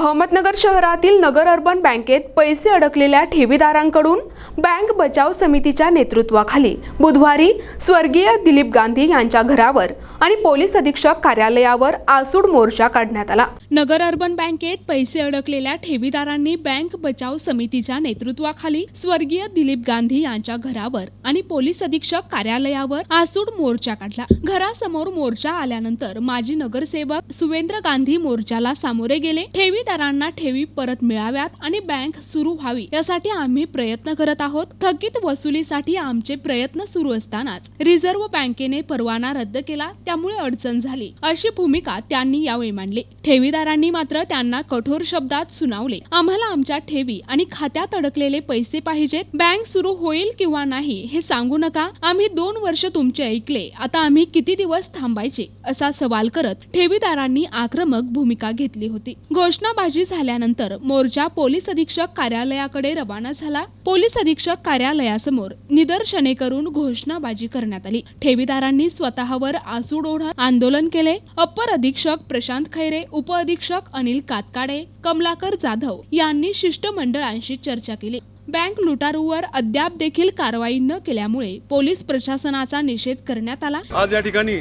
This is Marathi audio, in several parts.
अहमदनगर शहरातील नगर अर्बन बँकेत पैसे अडकलेल्या ठेवीदारांकडून बँक बचाव समितीच्या नेतृत्वाखाली बुधवारी स्वर्गीय दिलीप गांधी यांच्या घरावर आणि पोलीस अधीक्षक कार्यालयावर आसूड मोर्चा काढण्यात आला। नगर अर्बन बँकेत पैसे अडकलेल्या ठेवीदारांनी बँक बचाव समितीच्या नेतृत्वाखाली स्वर्गीय दिलीप गांधी यांच्या घरावर आणि पोलीस अधीक्षक कार्यालयावर आसूड मोर्चा काढला। घरासमोर मोर्चा आल्यानंतर माजी नगरसेवक सुवेंद्र गांधी मोर्चाला सामोरे गेले। ठेवीदारांना ठेवी परत मिळाव्यात आणि बँक सुरू व्हावी यासाठी आम्ही प्रयत्न करत आहोत। थकीत वसुलीसाठी आमचे प्रयत्न सुरू असतानाच रिझर्व्ह बँकेने परवाना रद्द केला, त्यामुळे अडचण झाली, अशी भूमिका त्यांनी यावेळी मांडली। ठेवीदारांनी मात्र त्यांना कठोर शब्दात सुनावले। आम्हाला आमच्या ठेवी आणि खात्यात अडकलेले पैसे पाहिजेत। बँक सुरू होईल किंवा नाही हे सांगू नका। आम्ही 2 वर्ष तुमचे ऐकले, आता आम्ही किती दिवस थांबायचे, असा सवाल करत ठेवीदारांनी आक्रमक भूमिका घेतली होती। घोषणाबाजी झाल्यानंतर मोर्चा पोलीस अधीक्षक कार्यालयाकडे रवाना झाला। पोलीस अधीक्षक कार्यालयासमोर निदर्शने करून घोषणाबाजी करण्यात आली। ठेवीदारांनी स्वतःवर आसूड ओढत आंदोलन केले। अप्पर अधीक्षक प्रशांत खैरे, उप अधीक्षक अनिल कातकाडे, कमलाकर जाधव यांनी शिष्टमंडळांशी चर्चा केली। बँक लुटारूवर अद्याप देखील कारवाई न केल्यामुळे पोलीस प्रशासनाचा निषेध करण्यात आला। आज या ठिकाणी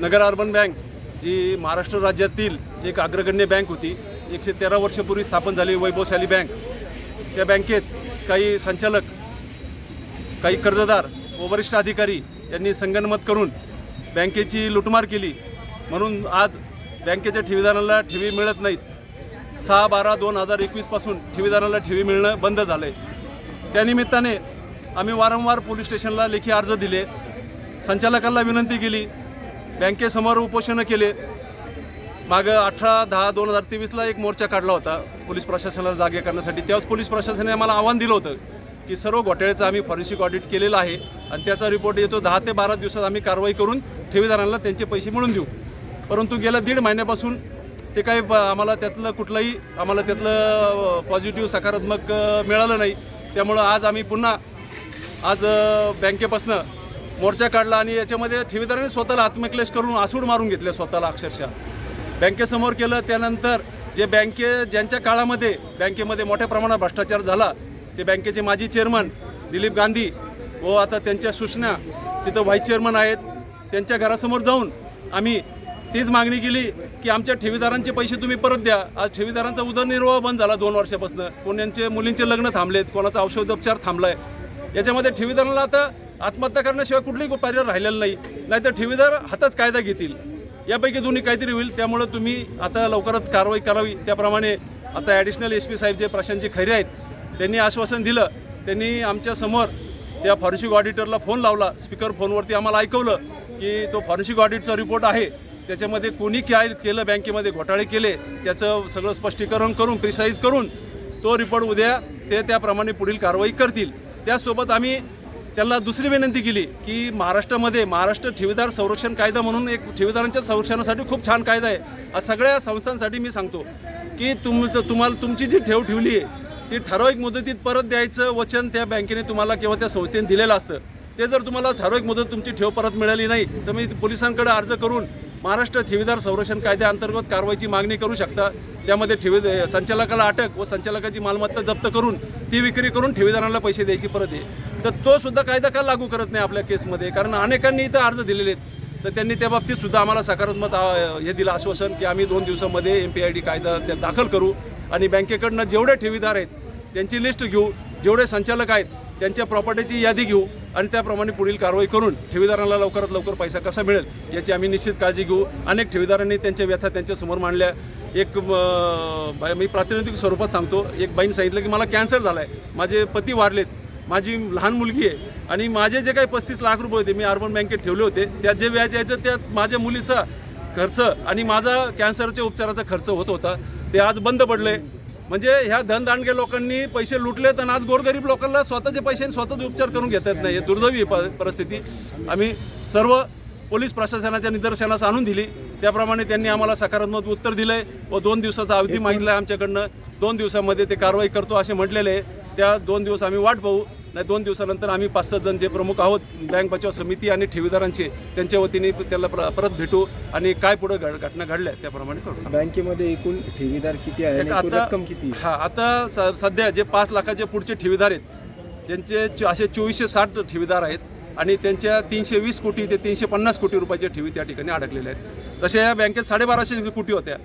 नगर अर्बन बँक जी महाराष्ट्र राज्यातील एक अग्रगण्य बँक होती, 113 वर्षापूर्वी स्थापन झाली वैभवशाली बँक, त्या बँकेत काही संचालक, काही कर्जदार व वरिष्ठ अधिकारी यांनी संगनमत करून बँकेची लुटमार केली। म्हणून आज बँकेच्या ठेवीदारांना ठेवी मिळत नाहीत। 6/12/2021 पासून ठेवीदारांना ठेवी मिळणं बंद झालं आहे। त्यानिमित्ताने आम्ही वारंवार पोलीस स्टेशनला लेखी अर्ज दिले, संचालकांना विनंती केली, बँकेसमोर उपोषण केले। मागं 18/10/2023ला एक मोर्चा काढला होता पोलीस प्रशासनाला जागे करण्यासाठी। त्यावेळेस पोलीस प्रशासनाने आम्हाला आव्हान दिलं होतं की सर्व घोटाळ्याचं आम्ही फॉरेन्सिक ऑडिट केलेलं आहे आणि त्याचा रिपोर्ट येतो 10 ते 12 दिवसात आम्ही कारवाई करून ठेवीदारांना त्यांचे पैसे मिळवून देऊ। परंतु गेल्या 1.5 महिन्यापासून ते काही आम्हाला त्यातलं पॉझिटिव्ह सकारात्मक मिळालं नाही। त्यामुळं आज आम्ही पुन्हा बँकेपासून मोर्चा काढला आणि याच्यामध्ये ठेवीदारांनी स्वतःला आत्मक्लेश करून आसूड मारून घेतले स्वतःला अक्षरशः बँकेसमोर केलं। त्यानंतर ज्यांच्या काळामध्ये बँकेमध्ये मोठ्या प्रमाणात भ्रष्टाचार झाला ते बँकेचे माजी चेअरमन दिलीप गांधी व आता त्यांच्या सूचना तिथं व्हाईस चेअरमन आहेत, त्यांच्या घरासमोर जाऊन आम्ही तीच मागणी केली की आमच्या ठेवीदारांचे पैसे तुम्ही परत द्या। आज ठेवीदारांचा उदरनिर्वाह बंद झाला 2 वर्षापासून। कोणाचे मुलींचे लग्न थांबलेत, कोणाचा औषधोपचार थांबलाय। याच्यामध्ये ठेवीदारांना आता आत्महत्या करण्याशिवाय कुठलाही पर्याय राहिलेला नाही तर ठेवीदार हातात कायदा घेतील, यापैकी दोन्ही काहीतरी होईल। त्यामुळे तुम्ही आता लवकरच कारवाई करावी। त्याप्रमाणे आता ॲडिशनल SP साहेब जे प्रशांतजी खैरे आहेत त्यांनी आश्वासन दिलं। त्यांनी आमच्यासमोर त्या फॉरेन्सिक ऑडिटरला फोन लावला, स्पीकर फोनवरती आम्हाला ऐकवलं की तो फॉरेन्सिक ऑडिटचा रिपोर्ट आहे, त्याच्यामध्ये कोणी काय केलं, बँकेमध्ये घोटाळे केले त्याचं सगळं स्पष्टीकरण करून प्रिसाईज करून तो रिपोर्ट उद्या ते त्याप्रमाणे पुढील कारवाई करतील। त्यासोबत आम्ही त्यांना दुसरी विनंती केली की महाराष्ट्र ठेवीदार संरक्षण कायदा म्हणून एक ठेवीदारांच्या संरक्षणासाठी खूप छान कायदा आहे। सगळ्या संस्थांसाठी मी सांगतो की तुमची जी ठेव ठेवली आहे ती ठराविक मुदतीत परत द्यायचं वचन त्या बँकेने तुम्हाला किंवा त्या संस्थेने दिलेलं असतं। ते जर तुम्हाला ठराविक मुदत तुमची ठेव परत मिळाली नाही तर मी पोलिसांकडे अर्ज करून महाराष्ट्र ठेवीदार संरक्षण कायद्याअंतर्गत कारवाईची मागणी करू शकता। त्यामध्ये संचालकाला अटक व संचालकाची मालमत्ता जप्त करून ती विक्री करून ठेवीदारांना पैसे द्यायची परत आहे। तर तो सुद्धा कायदा का लागू करत नाही आपल्या केसमध्ये? कारण अनेकांनी इथं अर्ज दिलेले आहेत, तर त्यांनी त्या बाबतीत सुद्धा आम्हाला सकारात्मक हे दिलं आश्वासन की आम्ही 2 दिवसामध्ये MPID कायदा दाखल करू आणि बँकेकडनं जेवढे ठेवीदार आहेत त्यांची लिस्ट घेऊ, जेवढे संचालक आहेत त्यांच्या प्रॉपर्टीची यादी घेऊ आणि त्याप्रमाणे पुढील कारवाई करून ठेवीदारांना लवकरात लवकर पैसा कसा मिळेल याची आम्ही निश्चित काळजी घेऊ। अनेक ठेवीदारांनी त्यांच्या व्यथा त्यांच्यासमोर मांडल्या। मी प्रातिनिधिक स्वरूपात सांगतो, एक बाईने सांगितलं की मला कॅन्सर झाला आहे, माझे पती वारलेत, माझी लहान मुलगी आहे आणि माझे जे काही 35 लाख रुपये होते मी अर्बन बँकेत ठेवले होते, त्यात जे व्याज यायचं त्यात माझ्या मुलीचा खर्च आणि माझा कॅन्सरच्या उपचाराचा खर्च होत होता, ते आज बंद पडले। म्हणजे ह्या धनदांडगे लोकांनी पैसे लुटलेत आणि आज गोरगरीब लोकांना स्वतःचे पैसे स्वतःच उपचार करून घेता येत नाही। दुर्दैवी परिस्थिती आम्ही सर्व पोलीस प्रशासनाच्या निदर्शनास आणून दिली। त्याप्रमाणे त्यांनी आम्हाला सकारात्मक उत्तर दिलंय व 2 दिवसाचा अवधी मागितला आहे आमच्याकडनं। 2 दिवसामध्ये ते कारवाई करतो असे म्हटलेले आहे। त्या 2 दिवस आम्ही वाट पाहू। नाही 2 दिवसानंतर आम्ही 5-6 जण जे प्रमुख आहोत बँक बचाव समिती आणि ठेवीदारांचे त्यांच्या वतीने त्याला परत भेटू आणि काय पुढे घटना घडल्या त्याप्रमाणे करू. बँकेमध्ये एकूण ठेवीदार किती आहे आणि एकूण रक्कम किती आहे? आता सध्या जे 5 लाखाचे पुढचे ठेवीदार आहेत ज्यांचे असे 2460 ठेवीदार आहेत आणि त्यांच्या 320 कोटी ते 350 कोटी रुपयाच्या ठेवी त्या ठिकाणी अडकलेल्या आहेत. तशा या बँकेत 1250 कोटी होत्या,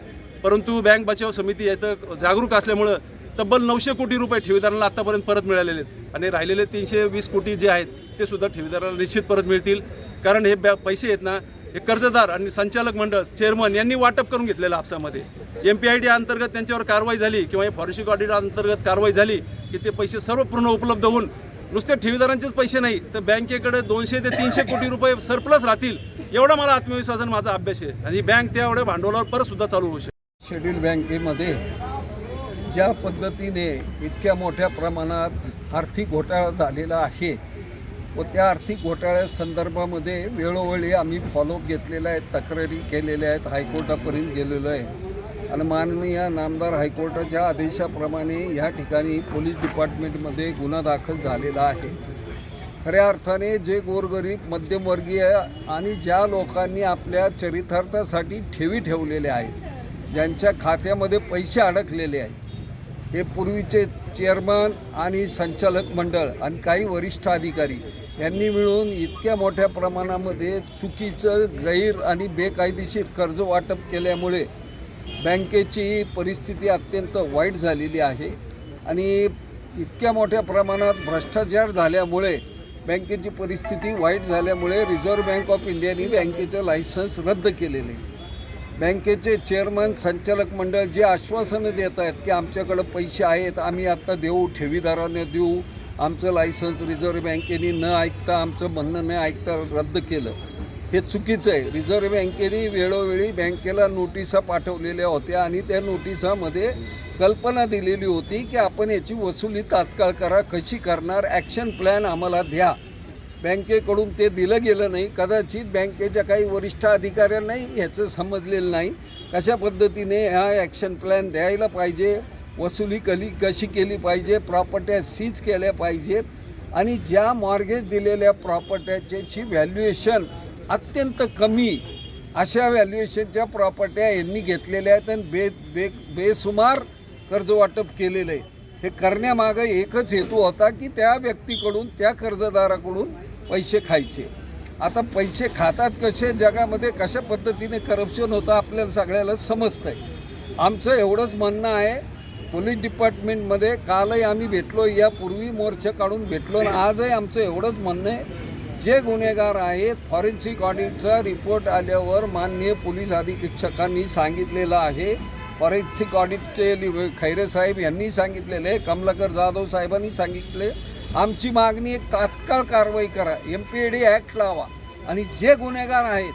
परंतु बँक बचाव समिती याचं जागरूक असल्यामुळं तब्बल 900 कोटी रुपये ठेवीदारांना आत्तापर्यंत परत मिळालेले आहेत आणि राहिलेले 320 कोटी जे आहेत ते सुद्धा ठेवीदारांना निश्चित परत मिळतील. कारण हे पैसे आहेत ना हे कर्जदार आणि संचालक मंडळ चेअरमन यांनी वाटप करून घेतलेलं आपसामध्ये. MPID अंतर्गत त्यांच्यावर कारवाई झाली किंवा फॉरेन्सिक ऑडिट अंतर्गत कारवाई झाली की ते पैसे सर्व पूर्ण उपलब्ध होऊन नुसते ठेवीदारांचेच पैसे नाही तर बँकेकडे 200 ते 300 कोटी रुपये सरप्लस राहतील एवढा मला आत्मविश्वास आणि माझा अभ्यास आहे आणि बँक त्या एवढ्या भांडवलावर परत सुद्धा चालू होऊ शकते. शेड्यूल बँकेमध्ये ज्या पद्धतीने इतक्या मोठ्या प्रमाणात आर्थिक घोटाळा झालेला आहे व त्या आर्थिक घोटाळ्यासंदर्भामध्ये वेळोवेळी आम्ही फॉलोअप घेतलेला आहे, तक्रारी केलेल्या आहेत, हायकोर्टापर्यंत गेलेलो आहे आणि माननीय नामदार हायकोर्टाच्या आदेशाप्रमाणे या ठिकाणी पोलीस डिपार्टमेंटमध्ये गुन्हा दाखल झालेला आहे. खऱ्या अर्थाने जे गोरगरीब मध्यमवर्गीय आणि ज्या लोकांनी आपल्या चरितार्थासाठी ठेवी ठेवलेल्या आहेत, ज्यांच्या खात्यामध्ये पैसे अडकलेले आहेत, हे पूर्वीचे चेअरमन आणि संचालक मंडळ आणि काही वरिष्ठ अधिकारी यांनी मिळून इतक्या मोठ्या प्रमाणामध्ये चुकीचं गैर आणि बेकायदेशीर कर्ज वाटप केल्यामुळे बँकेची परिस्थिती अत्यंत वाईट झालेली आहे आणि इतक्या मोठ्या प्रमाणात भ्रष्टाचार झाल्यामुळे बँकेची परिस्थिती वाईट झाल्यामुळे रिझर्व्ह बँक ऑफ इंडियाने बँकेचं लायसन्स रद्द केलेले. बँकेचे चेअरमन संचालक मंडळ जे आश्वासनं देत आहेत की आमच्याकडं पैसे आहेत, आम्ही आत्ता देऊ, ठेवीदारांना देऊ, आमचं लायसन्स रिझर्व्ह बँकेने न ऐकता, आमचं म्हणणं न ऐकता रद्द केलं, हे चुकीचं आहे. रिझर्व्ह बँकेने वेळोवेळी बँकेला नोटिसा पाठवलेल्या होत्या आणि त्या नोटिसामध्ये कल्पना दिलेली होती की आपण याची वसुली तात्काळ करा, कशी करणार, ॲक्शन प्लॅन आम्हाला द्या. बँकेकडून ते दिलं गेलं नाही. कदाचित बँकेच्या काही वरिष्ठ अधिकाऱ्यांनाही ह्याचं समजलेलं नाही कशा पद्धतीने हा ॲक्शन प्लॅन द्यायला पाहिजे, वसुली कशी केली पाहिजे, प्रॉपर्ट्या सीज केल्या पाहिजेत आणि ज्या मॉर्गेज दिलेल्या प्रॉपर्ट्याची व्हॅल्युएशन अत्यंत कमी अशा व्हॅल्युएशनच्या प्रॉपर्ट्या यांनी घेतलेल्या आहेत आणि बेसुमार कर्ज वाटप केलेलं आहे. हे करण्यामागं एकच हेतू होता की त्या व्यक्तीकडून, त्या कर्जदाराकडून पैसे खायचे. आता पैसे खातात कसे, जगामध्ये कशा पद्धतीने करप्शन होतं आपल्याला सगळ्याला समजतं आहे. आमचं एवढंच म्हणणं आहे, पोलीस डिपार्टमेंटमध्ये कालही आम्ही भेटलो, यापूर्वी मोर्चा काढून भेटलो आणि आजही आमचं एवढंच म्हणणं आहे, जे गुन्हेगार आहेत फॉरेन्सिक ऑडिटचा रिपोर्ट आल्यावर माननीय पोलीस अधीक्षकांनी सांगितलेलं आहे, फॉरेन्सिक ऑडिटचे खैरे साहेब यांनी सांगितलेलं आहे, कमलाकर जाधव साहेबांनी सांगितले, आमची मागणी एक तात्काळ कारवाई करा, MPID ॲक्ट लावा आणि जे गुन्हेगार आहेत,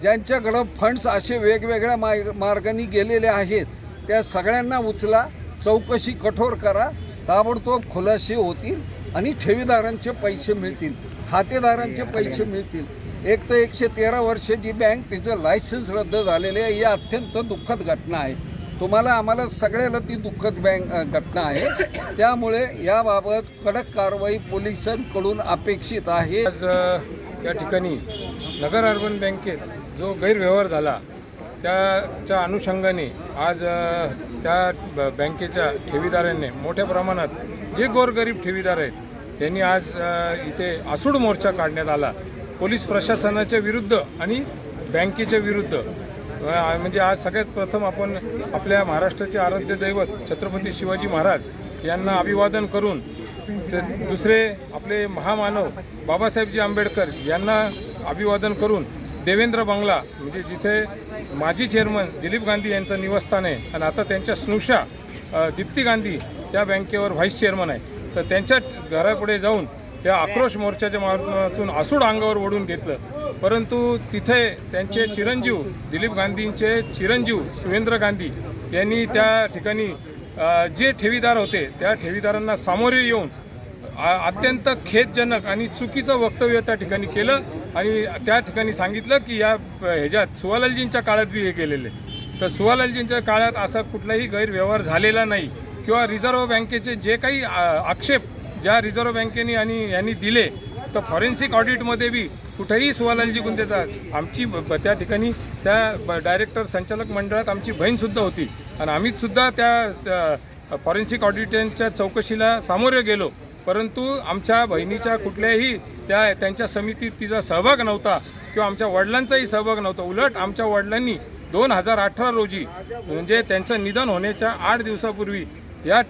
ज्यांच्याकडं फंड्स असे वेगवेगळ्या मार्गाने गेलेले आहेत, त्या सगळ्यांना उचला, चौकशी कठोर करा, ताबडतोब खुलासे होतील आणि ठेवीदारांचे पैसे मिळतील, खातेदारांचे पैसे मिळतील. एक तर 113 वर्षाची बँक, तिचं लायसन्स रद्द झालेले आहे, ही अत्यंत दुःखद घटना आहे. तुम्हाला आम्हाला सगळ्याला ती दुःखद घटना आहे. त्यामुळे याबाबत कडक कारवाई पोलिसांकडून अपेक्षित आहे. आज या ठिकाणी नगर अर्बन बँकेत जो गैरव्यवहार झाला त्याच्या अनुषंगाने आज त्या बँकेच्या ठेवीदारांनी मोठ्या प्रमाणात जे गोरगरीब ठेवीदार आहेत त्यांनी आज इथे आसूड मोर्चा काढण्यात आला. पोलीस प्रशासनाच्या विरुद्ध आणि बँकेच्या विरुद्ध. म्हणजे आज सगळ्यात प्रथम आपण आपल्या महाराष्ट्राचे आराध्य दैवत छत्रपती शिवाजी महाराज यांना अभिवादन करून, ते दुसरे आपले महामानव बाबासाहेबजी आंबेडकर यांना अभिवादन करून, देवेंद्र बंगला म्हणजे जिथे माजी चेअरमन दिलीप गांधी यांचं निवासस्थान आहे आणि आता त्यांच्या स्नुषा दीप्ती गांधी त्या बँकेवर व्हाईस चेअरमन आहे, तर त्यांच्या घरापुढे जाऊन त्या आक्रोश मोर्चाच्या माध्यमातून आसूड अंगावर ओढून घेतलं. परंतु तिथे त्यांचे चिरंजीव, दिलीप गांधींचे चिरंजीव सुरेंद्र गांधी यांनी त्या ठिकाणी जे ठेवीदार होते त्या ठेवीदारांना सामोरे येऊन अत्यंत खेदजनक आणि चुकीचं वक्तव्य त्या ठिकाणी केलं आणि त्या ठिकाणी सांगितलं की या ह्याच्यात सुवालालजींच्या काळात बी हे केलेले. तर सुवालालजींच्या काळात असा कुठलाही गैरव्यवहार झालेला नाही किंवा रिझर्व्ह बँकेचे जे काही आक्षेप ज्या रिझर्व्ह बँकेने आणि यांनी दिले, तर फॉरेन्सिक ऑडिटमध्ये बी कुठेही सुवालालजी गुंतेचा आमची त्या ठिकाणी त्या डायरेक्टर संचालक मंडळात आमची बहीणसुद्धा होती आणि आम्हीच सुद्धा त्या फॉरेन्सिक ऑडिटच्या चौकशीला सामोरे गेलो, परंतु आमच्या बहिणीच्या कुठल्याही त्यांच्या समितीत तिचा सहभाग नव्हता किंवा आमच्या वडिलांचाही सहभाग नव्हता. उलट आमच्या वडिलांनी 2018 रोजी म्हणजे त्यांचं निधन होण्याच्या 8 दिवसापूर्वी या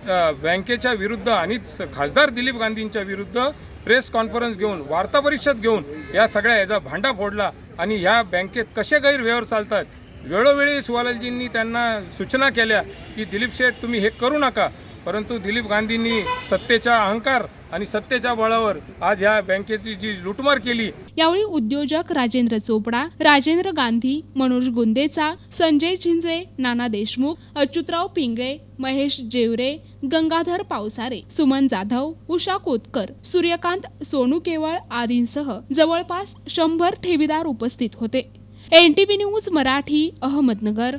बँकेच्या विरुद्ध आणि खासदार दिलीप गांधींच्या विरुद्ध प्रेस कॉन्फरन्स घेऊन वार्ता परिषद घेऊन या सगळ्या याचा भांडा फोडला आणि ह्या बँकेत कसे गैरव्यवहार चालतात. वेळोवेळी सुवालालजींनी त्यांना सूचना केल्या की दिलीप शेठ तुम्ही हे करू नका, परंतु दिलीप गांधींनी सत्तेचा अहंकार आणि सत्तेच्या बळावर आज ह्या बँकेची जी लुटमार केली. यावेळी उद्योजक राजेंद्र चोपडा, राजेंद्र गांधी, मनोज गुंदेचा, संजय झिंजे, नाना देशमुख, अच्युतराव पिंगळे, महेश जेवरे, गंगाधर पावसारे, सुमन जाधव, उषा कोतकर, सूर्यकांत सोनू केवळ आदींसह जवळपास 100 ठेवीदार उपस्थित होते. NTV news Marathi, Ahmednagar.